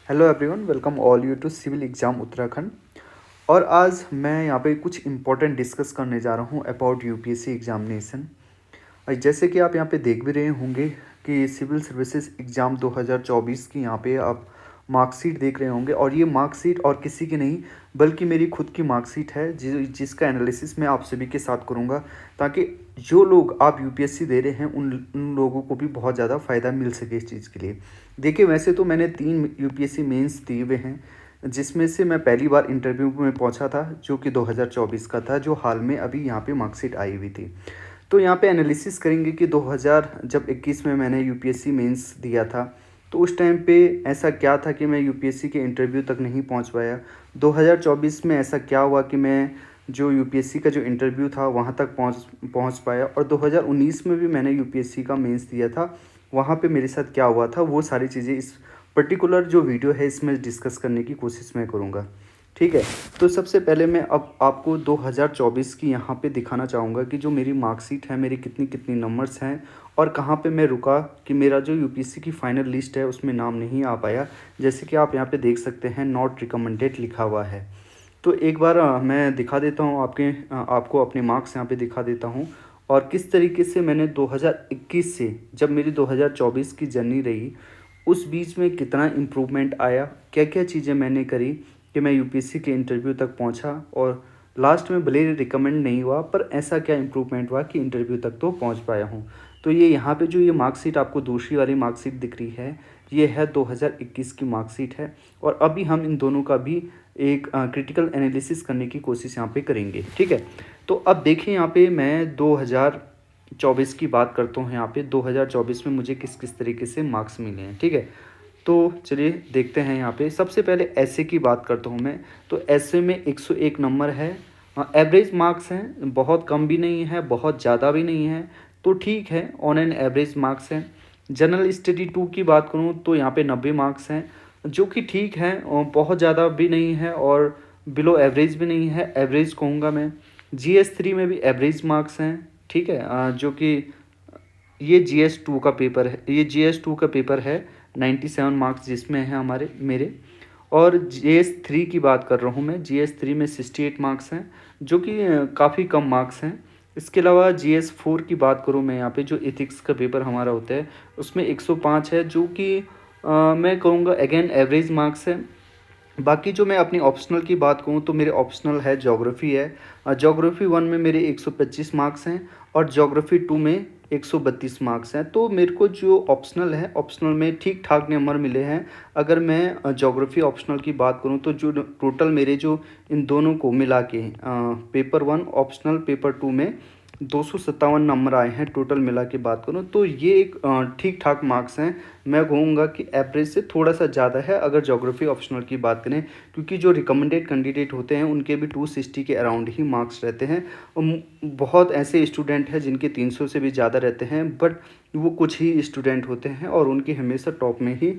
Hello everyone, welcome all you to civil exam Uttarakhand. और आज मैं यहाँ पे कुछ इम्पोर्टेंट डिस्कस करने जा रहा हूँ अबाउट यूपीएससी एग्जामिनेशन। जैसे कि आप यहाँ पे देख भी रहे होंगे कि सिविल सर्विसेज एग्ज़ाम 2024 की यहाँ पे आप मार्कशीट देख रहे होंगे, और ये मार्कशीट और किसी की नहीं बल्कि मेरी खुद की मार्कशीट है जिसका एनालिसिस मैं आप सभी के साथ करूँगा, ताकि जो लोग आप यूपीएससी दे रहे हैं उन लोगों को भी बहुत ज़्यादा फ़ायदा मिल सके इस चीज़ के लिए। देखिए, वैसे तो मैंने 3 यूपीएससी मेंस दिए हुए हैं, जिसमें से मैं पहली बार इंटरव्यू में पहुंचा था जो कि 2024 का था, जो हाल में अभी यहाँ पे मार्कशीट आई हुई थी। तो यहाँ पे एनालिसिस करेंगे कि 2021 में मैंने यूपीएससी मेंस दिया था, तो उस टाइम पे ऐसा क्या था कि मैं यूपीएससी के इंटरव्यू तक नहीं पहुँच पाया। 2024 में ऐसा क्या हुआ कि मैं जो यूपीएससी का जो इंटरव्यू था वहाँ तक पहुँच पाया, और 2019 में भी मैंने यूपीएससी का मेंस दिया था। वहाँ पे मेरे साथ क्या हुआ था वो सारी चीज़ें इस पर्टिकुलर जो वीडियो है इसमें डिस्कस करने की कोशिश मैं करूँगा। ठीक है, तो सबसे पहले मैं अब आपको 2024 की यहाँ पे दिखाना चाहूँगा कि जो मेरी मार्कशीट है, मेरी कितनी कितनी नंबर्स हैं और कहाँ पे मैं रुका कि मेरा जो यूपीएससी की फ़ाइनल लिस्ट है उसमें नाम नहीं आ पाया। जैसे कि आप यहाँ पे देख सकते हैं, नॉट रिकमेंडेड लिखा हुआ है। तो एक बार मैं दिखा देता हूँ आपको अपने मार्क्स यहाँ पे दिखा देता हूँ, और किस तरीके से मैंने 2021 से जब मेरी 2024 की जर्नी रही, उस बीच में कितना इम्प्रूवमेंट आया, क्या क्या चीज़ें मैंने करी कि मैं यूपीएससी के इंटरव्यू तक पहुंचा, और लास्ट में भले ही रिकमेंड नहीं हुआ पर ऐसा क्या इम्प्रूवमेंट हुआ कि इंटरव्यू तक तो पहुंच पाया हूं। तो ये यहाँ पे जो ये मार्कशीट आपको दूसरी वाली मार्कशीट दिख रही है, ये है 2021 की मार्कशीट है। और अभी हम इन दोनों का भी एक क्रिटिकल एनालिसिस करने की कोशिश यहाँ पे करेंगे। ठीक है, तो अब देखिए यहाँ पे मैं 2024 की बात करता हूँ। यहाँ पे 2024 में मुझे किस किस तरीके से मार्क्स मिले हैं। ठीक है, तो चलिए देखते हैं। यहाँ पे सबसे पहले ऐसे की बात करता हूँ मैं। तो ऐसे में 101 नंबर है। एवरेज मार्क्स हैं, बहुत कम भी नहीं है बहुत ज़्यादा भी नहीं है, तो ठीक है, ऑन एन एवरेज मार्क्स हैं। जनरल स्टडी 2 की बात करूँ तो यहाँ पे 90 मार्क्स हैं, जो कि ठीक है, और बहुत ज़्यादा भी नहीं है और बिलो एवरेज भी नहीं है, एवरेज कहूँगा मैं। GS 3 में भी एवरेज मार्क्स हैं। ठीक है, जो कि ये GS 2 का पेपर है, ये GS 2 का पेपर है। 97 मार्क्स जिसमें है हमारे मेरे। और GS 3 की बात कर रहा हूँ मैं, GS 3 में 68 मार्क्स हैं, जो कि काफ़ी कम मार्क्स हैं। इसके अलावा GS 4 की बात करूँ मैं, यहाँ पे जो एथिक्स का पेपर हमारा होता है उसमें 105 है, जो कि मैं कहूँगा अगेन एवरेज मार्क्स है। बाकी जो मैं अपनी ऑप्शनल की बात करूँ तो मेरे ऑप्शनल है ज्योग्राफी है। ज्योग्राफी 1 में मेरे 125 मार्क्स हैं, और ज्योग्राफी 2 में 132 मार्क्स हैं। तो मेरे को जो ऑप्शनल है, ऑप्शनल में ठीक ठाक नंबर मिले हैं। अगर मैं ज्योग्राफी ऑप्शनल की बात करूँ तो जो टोटल मेरे जो इन दोनों को मिला के पेपर 1 ऑप्शनल पेपर 2 में 257 नंबर आए हैं। टोटल मिला के बात करूँ तो ये एक ठीक ठाक मार्क्स हैं। मैं कहूँगा कि एवरेज से थोड़ा सा ज़्यादा है अगर ज्योग्राफी ऑप्शनल की बात करें, क्योंकि जो रिकमेंडेड कैंडिडेट होते हैं उनके भी 260 के अराउंड ही मार्क्स रहते हैं। बहुत ऐसे स्टूडेंट हैं जिनके 300 से भी ज़्यादा रहते हैं, बट वो कुछ ही स्टूडेंट होते हैं और उनकी हमेशा टॉप में ही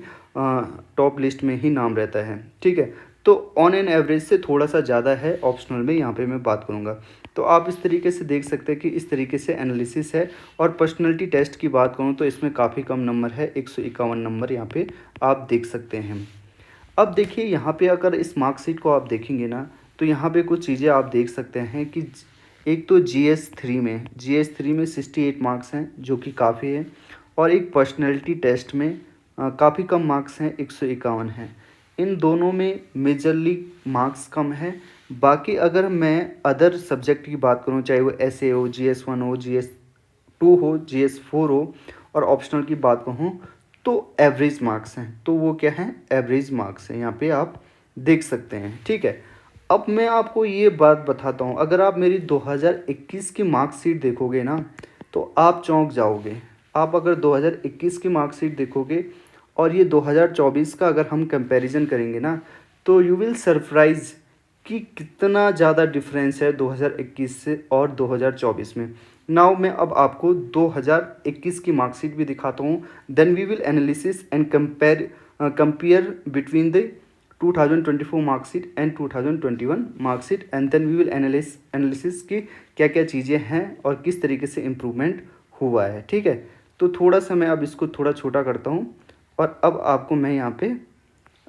टॉप लिस्ट में ही नाम रहता है। ठीक है, तो ऑन एन एवरेज से थोड़ा सा ज़्यादा है ऑप्शनल में, यहाँ पे मैं बात करूँगा। तो आप इस तरीके से देख सकते हैं कि इस तरीके से एनालिसिस है। और पर्सनैलिटी टेस्ट की बात करूँ तो इसमें काफ़ी कम नंबर है, 151 नंबर यहाँ पे आप देख सकते हैं। अब देखिए यहाँ पे अगर इस मार्कशीट को आप देखेंगे ना, तो यहाँ पे कुछ चीज़ें आप देख सकते हैं कि एक तो GS 3 में 68 मार्क्स हैं, जो कि काफ़ी है। और एक पर्सनैलिटी टेस्ट में काफ़ी कम मार्क्स हैं, 151 हैं। इन दोनों में मेजरली मार्क्स कम है। बाकी अगर मैं अदर सब्जेक्ट की बात करूँ, चाहे वो ऐसे हो, GS 1 हो, GS 2 हो, GS 4 हो, और ऑप्शनल की बात कहूँ तो एवरेज मार्क्स हैं। तो वो क्या है, एवरेज मार्क्स हैं, यहाँ पे आप देख सकते हैं। ठीक है, अब मैं आपको ये बात बताता हूँ, अगर आप मेरी 2021 की मार्कशीट देखोगे ना तो आप चौंक जाओगे। आप अगर 2021 की मार्कशीट देखोगे और ये 2024 का अगर हम कंपैरिजन करेंगे ना, तो यू विल सरप्राइज कि कितना ज़्यादा डिफरेंस है 2021 से और 2024 में। नाउ मैं अब आपको 2021 की मार्कशीट भी दिखाता हूँ, then we will analysis and compare between the 2024 marksheet and 2021 marksheet, and then we will analysis की क्या क्या चीज़ें हैं और किस तरीके से इम्प्रूवमेंट हुआ है। ठीक है, तो थोड़ा सा मैं अब इसको थोड़ा छोटा करता हूँ, और अब आपको मैं यहाँ पे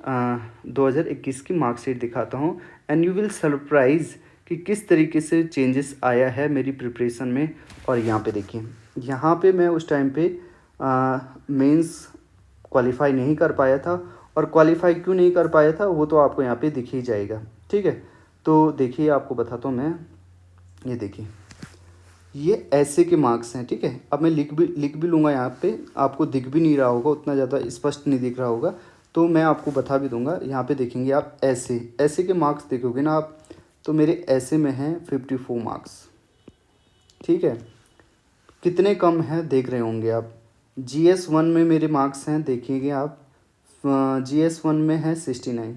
2021 की मार्कशीट दिखाता हूँ एंड यू विल सरप्राइज़ कि किस तरीके से चेंजेस आया है मेरी प्रिपरेशन में। और यहाँ पे देखिए, यहाँ पे मैं उस टाइम पे मेंस क्वालिफाई नहीं कर पाया था, और क्वालिफाई क्यों नहीं कर पाया था वो तो आपको यहाँ पे दिख ही जाएगा। ठीक है, तो देखिए आपको बताता हूँ मैं, ये देखिए ये ऐसे के मार्क्स हैं। ठीक है, अब मैं लिख भी लूँगा यहाँ पे, आपको दिख भी नहीं रहा होगा, उतना ज़्यादा स्पष्ट नहीं दिख रहा होगा, तो मैं आपको बता भी दूंगा। यहाँ पे देखेंगे आप, ऐसे ऐसे के मार्क्स देखोगे ना आप, तो मेरे ऐसे में हैं 54 मार्क्स। ठीक है, कितने कम हैं देख रहे होंगे आप। GS1 में मेरे मार्क्स हैं, देखिएगा आप, GS1 में है 69,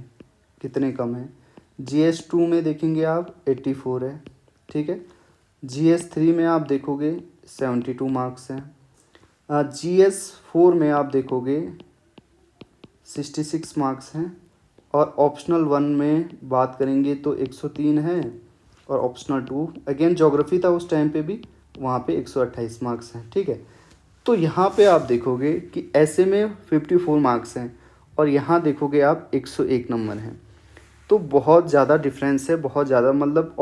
कितने कम हैं। GS2 में देखेंगे आप 84 है। ठीक है, GS3 में आप देखोगे 72 मार्क्स हैं। GS4 में आप देखोगे 66 मार्क्स हैं, और ऑप्शनल 1 में बात करेंगे तो 103 है, और ऑप्शनल 2 अगेन ज्योग्राफी था उस टाइम पे भी, वहाँ पे 128 मार्क्स हैं। ठीक है, तो यहाँ पे आप देखोगे कि ऐसे में 54 मार्क्स हैं, और यहाँ देखोगे आप 101 नंबर हैं। तो बहुत ज़्यादा डिफरेंस है, बहुत ज़्यादा, मतलब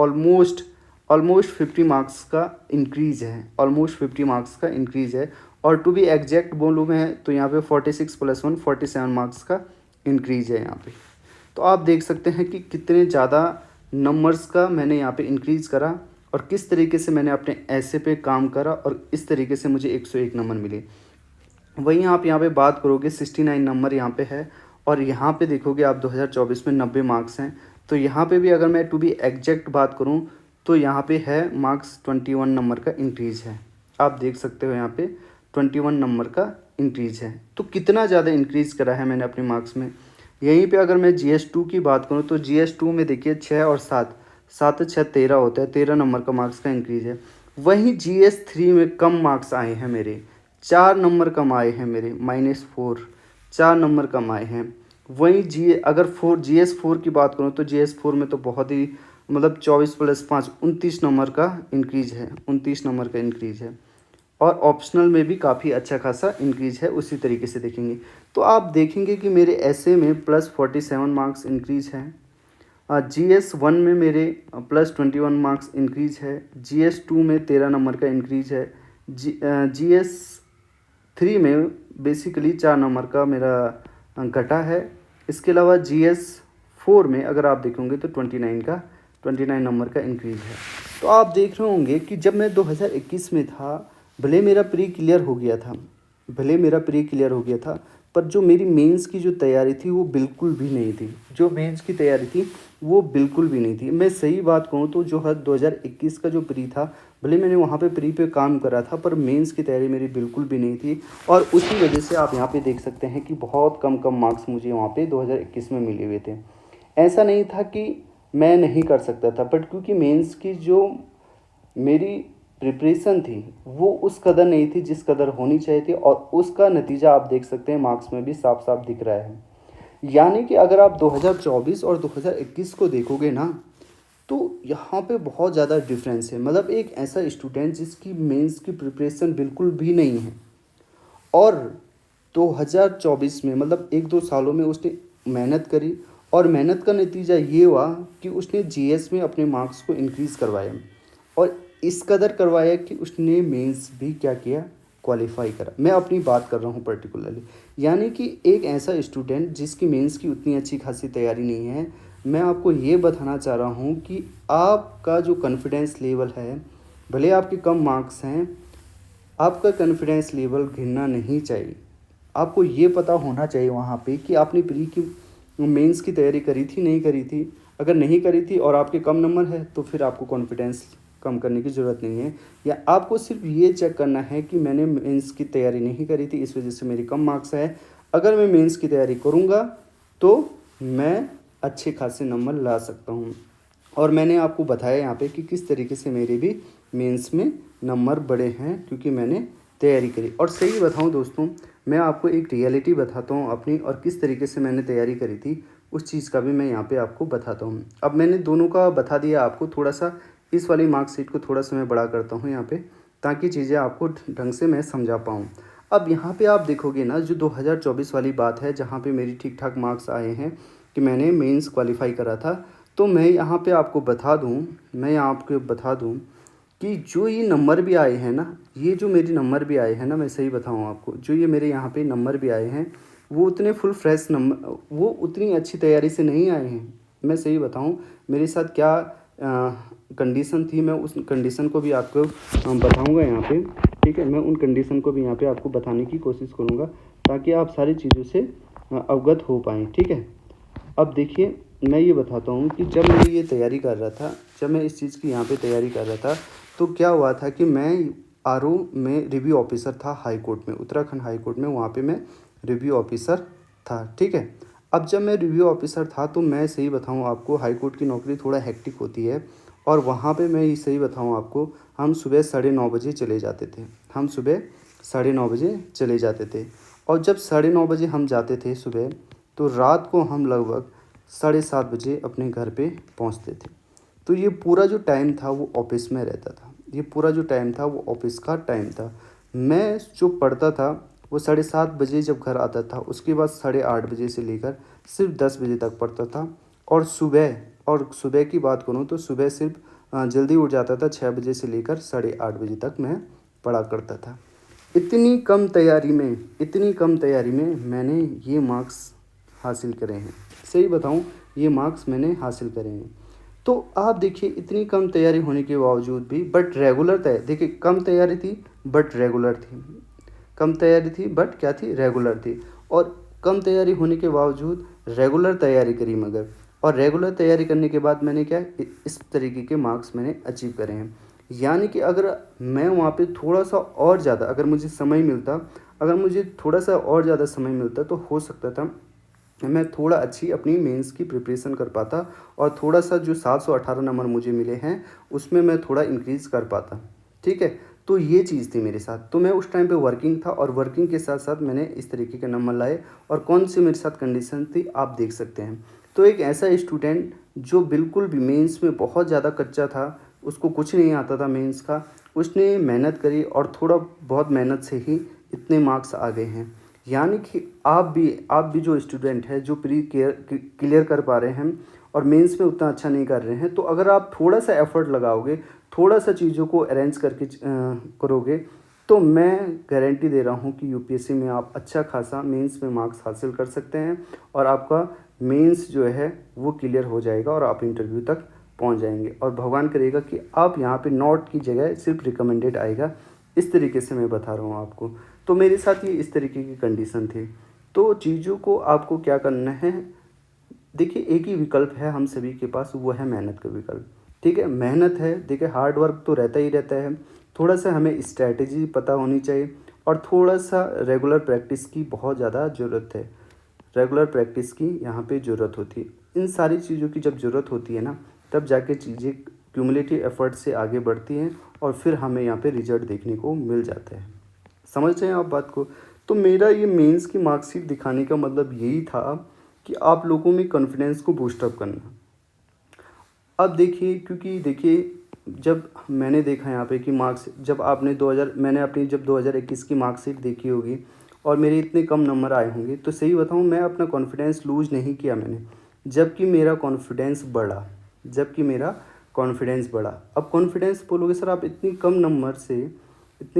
ऑलमोस्ट 50 मार्क्स का इंक्रीज़ है, ऑलमोस्ट 50 मार्क्स का इंक्रीज़ है। और टू बी एग्जैक्ट बोलूँ मैं तो यहाँ पे 46 + 1 47 मार्क्स का इंक्रीज़ है यहाँ पे। तो आप देख सकते हैं कि कितने ज़्यादा नंबर्स का मैंने यहाँ पे इंक्रीज़ करा, और किस तरीके से मैंने अपने ऐसे पे काम करा, और इस तरीके से मुझे 101 नंबर मिले। वहीं आप यहाँ पे बात करोगे 69 नंबर यहाँ पे है, और यहाँ पे देखोगे आप 2024 में 90 मार्क्स हैं। तो यहाँ पे भी अगर मैं टू बी एग्जैक्ट बात करूँ तो यहाँ पे है मार्क्स 21 नंबर का इंक्रीज़ है। आप देख सकते हो यहाँ पे 21 नंबर का इंक्रीज़ है। तो कितना ज़्यादा इंक्रीज़ करा है मैंने अपने मार्क्स में। यहीं पे अगर मैं GS2 की बात करूँ तो GS2 में देखिए 6 और 7, 7 6 13 होता है, 13 नंबर का मार्क्स का इंक्रीज़ है। वहीं GS3 में कम मार्क्स आए हैं मेरे, 4 नंबर कम आए हैं मेरे, -4, 4 नंबर कम आए हैं। वहीं अगर GS4 की बात करूँ तो GS4 में तो बहुत ही, मतलब 24 + 5 29 नंबर का इंक्रीज़ है, 29 नंबर का इंक्रीज़ है। और ऑप्शनल में भी काफ़ी अच्छा खासा इंक्रीज़ है, उसी तरीके से देखेंगे तो आप देखेंगे कि मेरे ऐसे में +47 मार्क्स इंक्रीज़ है। GS1 में मेरे +21 मार्क्स इंक्रीज़ है। GS2 में 13 नंबर का इंक्रीज़ है। GS3 में बेसिकली 4 नंबर का मेरा घटा है। इसके अलावा GS4 में अगर आप देखोगे तो 29 नंबर का इंक्रीज़ है। तो आप देख रहे होंगे कि जब मैं 2021 में था, भले मेरा प्री क्लियर हो गया था, पर जो मेरी मेंस की जो तैयारी थी वो बिल्कुल भी नहीं थी। जो मेंस की तैयारी थी वो बिल्कुल भी नहीं थी। मैं सही बात कहूँ तो जो 2021 का जो प्री था, भले मैंने वहाँ पे प्री पे काम करा था, पर मेंस की तैयारी मेरी बिल्कुल भी नहीं थी। और उसी वजह से आप यहाँ पे देख सकते हैं कि बहुत कम मार्क्स मुझे वहाँ पे 2021 में मिले हुए थे। ऐसा नहीं था कि मैं नहीं कर सकता था, बट क्योंकि मेंस की जो मेरी प्रिपरेशन थी वो उस कदर नहीं थी जिस कदर होनी चाहिए थी, और उसका नतीजा आप देख सकते हैं मार्क्स में भी साफ साफ दिख रहा है। यानी कि अगर आप 2024 और 2021 को देखोगे ना, तो यहाँ पे बहुत ज़्यादा डिफरेंस है। मतलब एक ऐसा स्टूडेंट जिसकी मेंस की प्रिपरेशन बिल्कुल भी नहीं है, और 2024 में मतलब 1-2 सालों में उसने मेहनत करी, और मेहनत का नतीजा ये हुआ कि उसने GS में अपने मार्क्स को इंक्रीज़ करवाया, और इस कदर करवाया कि उसने मेंस भी क्या किया, क्वालिफाई करा। मैं अपनी बात कर रहा हूँ पर्टिकुलरली। यानी कि एक ऐसा स्टूडेंट जिसकी मेंस की उतनी अच्छी खासी तैयारी नहीं है, मैं आपको ये बताना चाह रहा हूँ कि आपका जो कॉन्फिडेंस लेवल है, भले आपके कम मार्क्स हैं, आपका कॉन्फिडेंस लेवल गिरना नहीं चाहिए। आपको ये पता होना चाहिए वहाँ पे कि आपने प्री की मेंस की तैयारी करी थी, नहीं करी थी। अगर नहीं करी थी और आपके कम नंबर है तो फिर आपको कॉन्फिडेंस कम करने की ज़रूरत नहीं है, या आपको सिर्फ ये चेक करना है कि मैंने मेंस की तैयारी नहीं करी थी, इस वजह से मेरी कम मार्क्स है। अगर मैं मेंस की तैयारी करूँगा तो मैं अच्छे खासे नंबर ला सकता हूँ। और मैंने आपको बताया यहाँ पे कि किस तरीके से मेरे भी मेंस में नंबर बढ़े हैं, क्योंकि मैंने तैयारी करी। और सही बताऊँ दोस्तों, मैं आपको एक रियलिटी बताता हूँ अपनी, और किस तरीके से मैंने तैयारी करी थी उस चीज़ का भी मैं यहाँ पे आपको बताता हूँ। अब मैंने दोनों का बता दिया आपको, थोड़ा सा इस वाली मार्कशीट को थोड़ा सा मैं बड़ा करता हूँ यहाँ पे, ताकि चीज़ें आपको ढंग से मैं समझा पाऊँ। अब यहाँ पे आप देखोगे ना, जो 2024 वाली बात है जहाँ पे मेरी ठीक ठाक मार्क्स आए हैं कि मैंने मेंस क्वालिफाई करा था, तो मैं यहाँ पे आपको बता दूँ कि जो ये नंबर भी आए हैं ना, ये जो मेरे नंबर भी आए हैं ना, मैं सही बताऊँ आपको, जो ये मेरे यहाँ पे नंबर भी आए हैं, वो उतने फुल फ्रेश नंबर, वो उतनी अच्छी तैयारी से नहीं आए हैं। मैं सही बताऊँ मेरे साथ क्या कंडीशन थी, मैं उस कंडीशन को भी आपको बताऊँगा यहाँ पे, ठीक है। मैं उन कंडीशन को भी यहाँ पे आपको बताने की कोशिश करूँगा ताकि आप सारी चीज़ों से अवगत हो पाएँ, ठीक है। अब देखिए, मैं ये बताता हूँ कि जब मैं ये तैयारी कर रहा था, जब मैं इस चीज़ की यहाँ पे तैयारी कर रहा था, तो क्या हुआ था कि मैं आरओ में रिव्यू ऑफिसर था हाई कोर्ट में, उत्तराखंड हाई कोर्ट में, वहाँ पे मैं रिव्यू ऑफिसर था, ठीक है। अब जब मैं रिव्यू ऑफिसर था तो मैं सही बताऊँ आपको, हाई कोर्ट की नौकरी थोड़ा हेक्टिक होती है, और वहाँ पे मैं ये सही बताऊँ आपको, हम सुबह 9:30 बजे चले जाते थे। हम सुबह 9:30 बजे चले जाते थे, और जब 9:30 बजे हम जाते थे सुबह, तो रात को हम लगभग 7:30 बजे अपने घर पे पहुंचते थे। तो ये पूरा जो टाइम था वो ऑफिस में रहता था, ये पूरा जो टाइम था वो ऑफिस का टाइम था। मैं जो पढ़ता था वो 7:30 बजे जब घर आता था, उसके बाद 8:30 बजे से लेकर सिर्फ 10 बजे तक पढ़ता था। और सुबह की बात करूँ तो सुबह सिर्फ जल्दी उठ जाता था, 6 बजे से लेकर 8:30 बजे तक मैं पढ़ा करता था। इतनी कम तैयारी में मैंने ये मार्क्स हासिल करे हैं। सही बताऊँ, ये मार्क्स मैंने हासिल करे हैं। तो आप देखिए, इतनी कम तैयारी होने के बावजूद भी, बट रेगुलर देखिए, कम तैयारी थी बट रेगुलर थी। कम तैयारी थी बट क्या थी, रेगुलर थी। और कम तैयारी होने के बावजूद रेगुलर तैयारी करी, मगर और रेगुलर तैयारी करने के बाद मैंने क्या, इस तरीके के मार्क्स मैंने अचीव करे हैं। यानी कि अगर मैं वहाँ पे थोड़ा सा और ज़्यादा, अगर मुझे थोड़ा सा और ज़्यादा समय मिलता तो हो सकता था मैं थोड़ा अच्छी अपनी मेंस की प्रिपरेशन कर पाता, और थोड़ा सा जो 718 नंबर मुझे मिले हैं उसमें मैं थोड़ा इंक्रीज़ कर पाता, ठीक है। तो ये चीज़ थी मेरे साथ, तो मैं उस टाइम पे वर्किंग था, और वर्किंग के साथ साथ मैंने इस तरीके के नंबर लाए। और कौन सी मेरे साथ कंडीशन थी आप देख सकते हैं। तो एक ऐसा स्टूडेंट जो बिल्कुल भी मेंस में बहुत ज़्यादा कच्चा था, उसको कुछ नहीं आता था मेंस का, उसने मेहनत करी, और थोड़ा बहुत मेहनत से ही इतने मार्क्स आ गए हैं। यानी कि आप भी जो स्टूडेंट है, जो क्लियर कर पा रहे हैं और मेंस में उतना अच्छा नहीं कर रहे हैं, तो अगर आप थोड़ा सा एफर्ट लगाओगे, थोड़ा सा चीज़ों को अरेंज करके करोगे, तो मैं गारंटी दे रहा हूँ कि यूपीएससी में आप अच्छा खासा मेंस में मार्क्स हासिल कर सकते हैं, और आपका मेंस जो है वो क्लियर हो जाएगा, और आप इंटरव्यू तक पहुँच जाएंगे। और भगवान करेगा कि आप यहाँ पे नॉट की जगह सिर्फ रिकमेंडेड आएगा। इस तरीके से मैं बता रहा हूँ आपको। तो मेरे साथ ये इस तरीके की कंडीशन थी। तो चीज़ों को आपको क्या करना है, देखिए, एक ही विकल्प है हम सभी के पास, वो है मेहनत का विकल्प, ठीक है। मेहनत है, देखिए, हार्ड वर्क तो रहता ही रहता है, थोड़ा सा हमें स्ट्रैटेजी पता होनी चाहिए, और थोड़ा सा रेगुलर प्रैक्टिस की बहुत ज़्यादा ज़रूरत है। रेगुलर प्रैक्टिस की यहाँ पे ज़रूरत होती है। इन सारी चीज़ों की जब ज़रूरत होती है ना, तब जाके चीज़ें क्यूमुलेटिव एफर्ट से आगे बढ़ती हैं, और फिर हमें यहाँ पे रिजल्ट देखने को मिल जाता है। समझ रहे हैं आप बात को। तो मेरा ये मेंस की मार्कशीट दिखाने का मतलब यही था कि आप लोगों में कॉन्फिडेंस को बूस्टअप करना। अब देखिए, क्योंकि देखिए, जब मैंने देखा यहाँ पे कि मार्क्स, जब आपने 2000 मैंने अपनी जब 2021 की मार्कशीट देखी होगी, और मेरे इतने कम नंबर आए होंगे, तो सही बताऊँ, मैं अपना कॉन्फिडेंस लूज़ नहीं किया मैंने, जबकि मेरा कॉन्फिडेंस बढ़ा। अब कॉन्फिडेंस बोलोगे सर, आप इतनी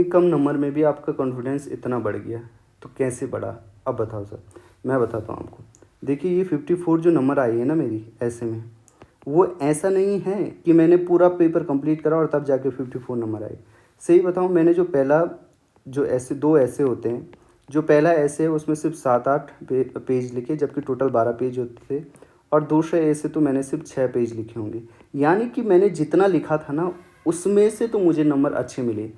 कम नंबर में भी आपका कॉन्फिडेंस इतना बढ़ गया, तो कैसे बढ़ा? अब बताओ सर। मैं बताता हूँ आपको। देखिए, ये 54 जो नंबर आई है ना मेरी ऐसे में, वो ऐसा नहीं है कि मैंने पूरा पेपर कंप्लीट करा और तब जाके 54 नंबर आए। सही बताऊँ, मैंने जो ऐसे 2 ऐसे होते हैं, जो पहला ऐसे है उसमें सिर्फ 7-8 पेज लिखे, जबकि टोटल 12 पेज होते थे, और दूसरे ऐसे तो मैंने सिर्फ 6 पेज लिखे होंगे। यानी कि मैंने जितना लिखा था ना, उसमें से तो मुझे नंबर अच्छे मिले।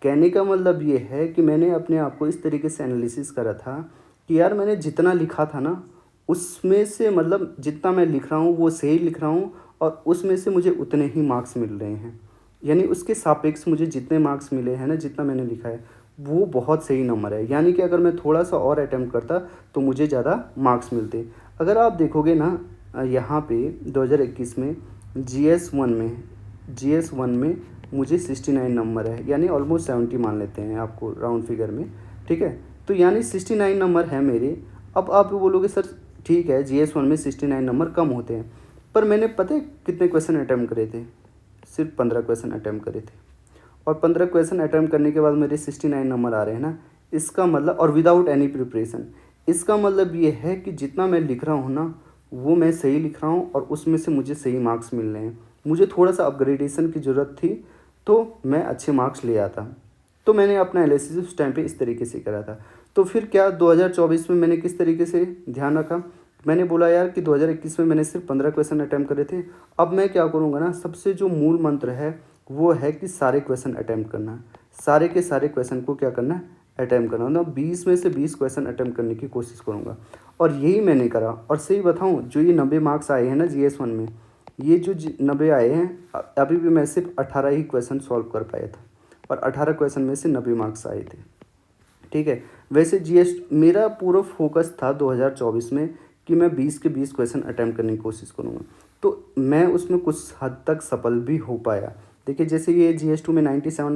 कहने का मतलब ये है कि मैंने अपने आप को इस तरीके से एनालिसिस करा था कि यार, मैंने जितना लिखा था ना, उसमें से मतलब जितना मैं लिख रहा हूँ वो सही लिख रहा हूँ, और उसमें से मुझे उतने ही मार्क्स मिल रहे हैं। यानी उसके सापेक्ष मुझे जितने मार्क्स मिले हैं ना, जितना मैंने लिखा है, वो बहुत सही नंबर है। यानी कि अगर मैं थोड़ा सा और अटैम्प्ट करता तो मुझे ज़्यादा मार्क्स मिलते। अगर आप देखोगे ना, यहाँ पे 2021 में GS1 में मुझे 69 नंबर है, यानी ऑलमोस्ट 70 मान लेते हैं, आपको राउंड फिगर में ठीक है। तो यानी 69 नंबर है मेरे। अब आप बोलोगे सर ठीक है GS1 में 69 नंबर कम होते हैं, पर मैंने पता है कितने क्वेश्चन अटैम्प्ट करे थे? सिर्फ 15 क्वेश्चन अटैम्प्ट करे थे, और 15 क्वेश्चन अटैम्प्ट करने के बाद मेरे 69 नंबर आ रहे हैं ना। इसका मतलब, और विदाउट एनी प्रिपरेशन, इसका मतलब ये है कि जितना मैं लिख रहा हूँ ना वो मैं सही लिख रहा हूँ और उसमें से मुझे सही मार्क्स मिल रहे हैं। मुझे थोड़ा सा अपग्रेडेशन की ज़रूरत थी तो मैं अच्छे मार्क्स ले आता। तो मैंने अपना एनालिसिस उस टाइम पे इस तरीके से करा था। तो फिर क्या 2024 में मैंने किस तरीके से ध्यान रखा? मैंने बोला यार कि 2021 में मैंने सिर्फ 15 क्वेश्चन अटैम्प्ट करे थे। अब मैं क्या करूँगा ना, सबसे जो मूल मंत्र है वो है कि सारे क्वेश्चन अटैम्प्ट करना। सारे के सारे क्वेश्चन को क्या करना है? अटैम्प्ट करना। मतलब 20 में से 20 क्वेश्चन अटैम्प्ट करने की कोशिश करूँगा, और यही मैंने करा। और सही बताऊँ, जो ये 90 मार्क्स आए हैं ना GS1 में, ये जो 90 आए हैं, अभी भी मैं सिर्फ 18 ही क्वेश्चन सॉल्व कर पाया था, और 18 क्वेश्चन में से 90 मार्क्स आए थे। ठीक है। वैसे GS मेरा पूरा फोकस था 2024 में कि मैं 20 के 20 क्वेश्चन अटैम्प्ट करने की कोशिश करूँगा। तो मैं उसमें कुछ हद तक सफल भी हो पाया। देखिए जैसे ये GS2 में 97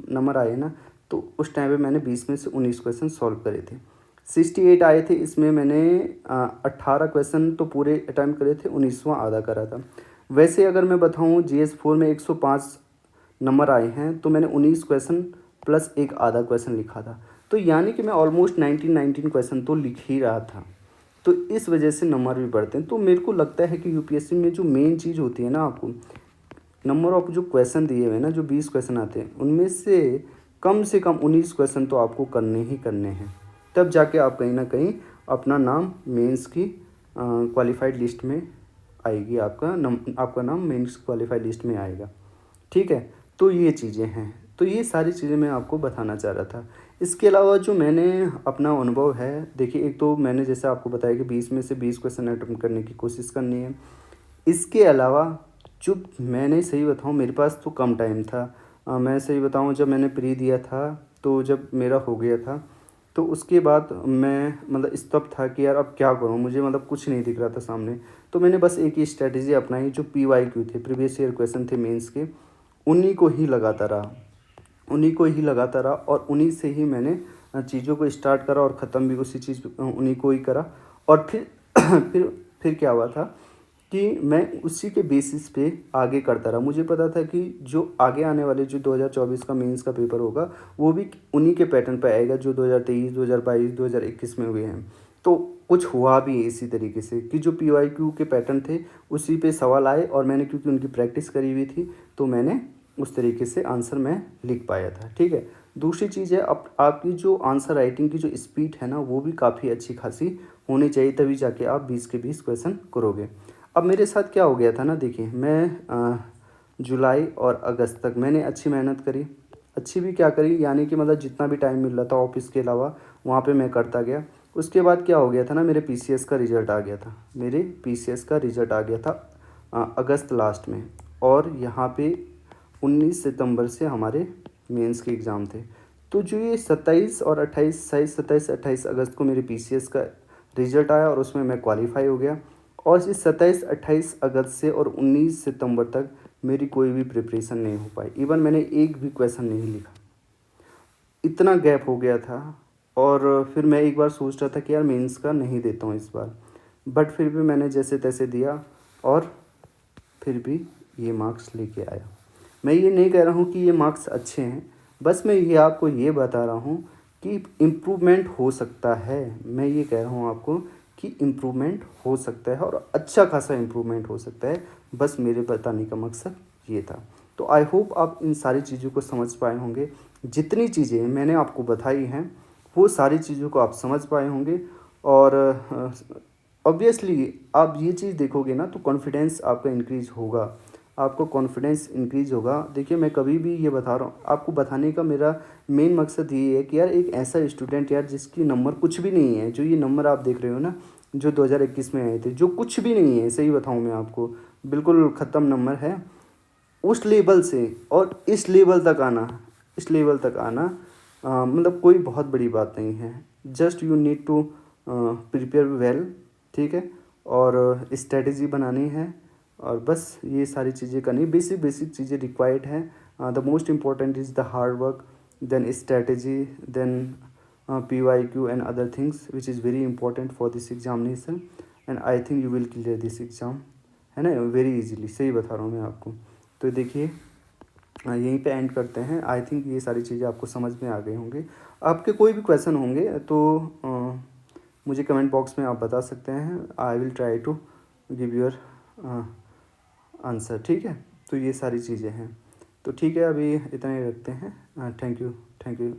नंबर आए ना, तो उस टाइम पे मैंने 20 में से 19 क्वेश्चन सॉल्व करे थे। 68 आए थे, इसमें मैंने 18 क्वेश्चन तो पूरे अटैम्प्ट करे थे, 19वां आधा करा था। वैसे अगर मैं बताऊँ GS4 में 105 नंबर आए हैं, तो मैंने 19 क्वेश्चन प्लस एक आधा क्वेश्चन लिखा था। तो यानी कि मैं ऑलमोस्ट 19 क्वेश्चन तो लिख ही रहा था। तो इस वजह से नंबर भी बढ़ते हैं। तो मेरे को लगता है कि यूपीएससी में जो मेन चीज़ होती है ना, आपको नंबर ऑफ जो क्वेश्चन दिए हुए हैं ना, जो 20 क्वेश्चन आते हैं, उनमें से कम 19 क्वेश्चन तो आपको करने ही करने हैं। तब जाके आप कहीं ना कहीं अपना नाम मेंस की क्वालिफाइड लिस्ट में आएगी, आपका नाम मेंस क्वालिफाइड लिस्ट में आएगा। ठीक है। तो ये चीज़ें हैं। तो ये सारी चीज़ें मैं आपको बताना चाह रहा था। इसके अलावा जो मैंने अपना अनुभव है, देखिए एक तो मैंने जैसे आपको बताया कि 20 में से 20 क्वेश्चन अटेम्प्ट करने की कोशिश करनी है। इसके अलावा जो मैंने, सही बताऊँ, मेरे पास तो कम टाइम था। मैं सही बताऊँ, जब मैंने प्री दिया था, तो जब मेरा हो गया था, तो उसके बाद मैं मतलब स्तब्ध था कि यार अब क्या करूँ, मुझे मतलब कुछ नहीं दिख रहा था सामने। तो मैंने बस एक ही स्ट्रेटजी अपनाई, जो PYQ थे, प्रीवियस ईयर क्वेश्चन थे मेंस के, उन्हीं को ही लगाता रहा, और उन्हीं से ही मैंने चीज़ों को स्टार्ट करा और ख़त्म भी उसी चीज़ उन्हीं को ही करा। और फिर फिर क्या हुआ था कि मैं उसी के बेसिस पे आगे करता रहा। मुझे पता था कि जो आगे आने वाले जो 2024 का मेंस का पेपर होगा, वो भी उन्हीं के पैटर्न पे आएगा जो 2023, 2022, 2021 में हुए हैं। तो कुछ हुआ भी इसी तरीके से कि जो PYQ के पैटर्न थे उसी पे सवाल आए, और मैंने क्योंकि उनकी प्रैक्टिस करी हुई थी, तो मैंने उस तरीके से आंसर मैं लिख पाया था। ठीक है। दूसरी चीज़ है, अब आपकी जो आंसर राइटिंग की जो स्पीड है ना, वो भी काफ़ी अच्छी खासी होनी चाहिए, तभी जाके आप 20 के 20 क्वेश्चन करोगे। अब मेरे साथ क्या हो गया था ना, देखिए मैं जुलाई और अगस्त तक मैंने अच्छी मेहनत करी। अच्छी भी क्या करी, यानी कि मतलब जितना भी टाइम मिल रहा था ऑफिस के अलावा, वहाँ पे मैं करता गया। उसके बाद क्या हो गया था ना, मेरे PCS का रिज़ल्ट आ गया था। अगस्त लास्ट में। और यहाँ पे 19 सितंबर से हमारे मेंस के एग्ज़ाम थे। तो जो ये 27 अगस्त को मेरे PCS का रिज़ल्ट आया, और उसमें मैं क्वालिफाई हो गया। और इस 27-28 अगस्त से और 19 सितंबर तक मेरी कोई भी प्रिपरेशन नहीं हो पाई। इवन मैंने एक भी क्वेश्चन नहीं लिखा, इतना गैप हो गया था। और फिर मैं एक बार सोच रहा था कि यार मेंस का नहीं देता हूँ इस बार, बट फिर भी मैंने जैसे तैसे दिया, और फिर भी ये मार्क्स लेके आया। मैं ये नहीं कह रहा हूँ कि ये मार्क्स अच्छे हैं, बस मैं ये आपको ये बता रहा हूँ कि इम्प्रूवमेंट हो सकता है। मैं ये कह रहा हूँ आपको कि इम्प्रूवमेंट हो सकता है, और अच्छा खासा इम्प्रूवमेंट हो सकता है। बस मेरे बताने का मकसद ये था। तो आई होप आप इन सारी चीज़ों को समझ पाए होंगे। जितनी चीज़ें मैंने आपको बताई हैं, वो सारी चीज़ों को आप समझ पाए होंगे। और ऑब्वियसली आप ये चीज़ देखोगे ना, तो कॉन्फिडेंस आपका इंक्रीज़ होगा, आपको कॉन्फिडेंस इंक्रीज़ होगा। देखिए मैं कभी भी ये बता रहा हूँ आपको, बताने का मेरा मेन मकसद ये है कि यार एक ऐसा स्टूडेंट यार जिसकी नंबर कुछ भी नहीं है, जो ये नंबर आप देख रहे हो ना, जो 2021 में आए थे, जो कुछ भी नहीं है, सही बताऊँ मैं आपको, बिल्कुल ख़त्म नंबर है, उस लेवल से और इस लेवल तक आना मतलब कोई बहुत बड़ी बात नहीं है। Just you need to prepare well. ठीक है। और स्ट्रेटजी बनानी है, और बस ये सारी चीज़ें करनी, बेसिक बेसिक चीज़ें रिक्वायर्ड हैं। The most important is the hard work, then strategy, then PYQ and other things which is very important for this examination, and I think you will clear this exam, है ना, very easily. सही बता रहा हूँ मैं आपको। तो देखिए यहीं पे एंड करते हैं। आई थिंक ये सारी चीज़ें आपको समझ में आ गई होंगी। आपके कोई भी क्वेश्चन होंगे तो मुझे कमेंट बॉक्स में आप बता सकते हैं। I will try to give your answer, ठीक है। तो ये सारी चीज़ें हैं। तो ठीक है, अभी इतना ही रखते हैं। Thank you, thank you.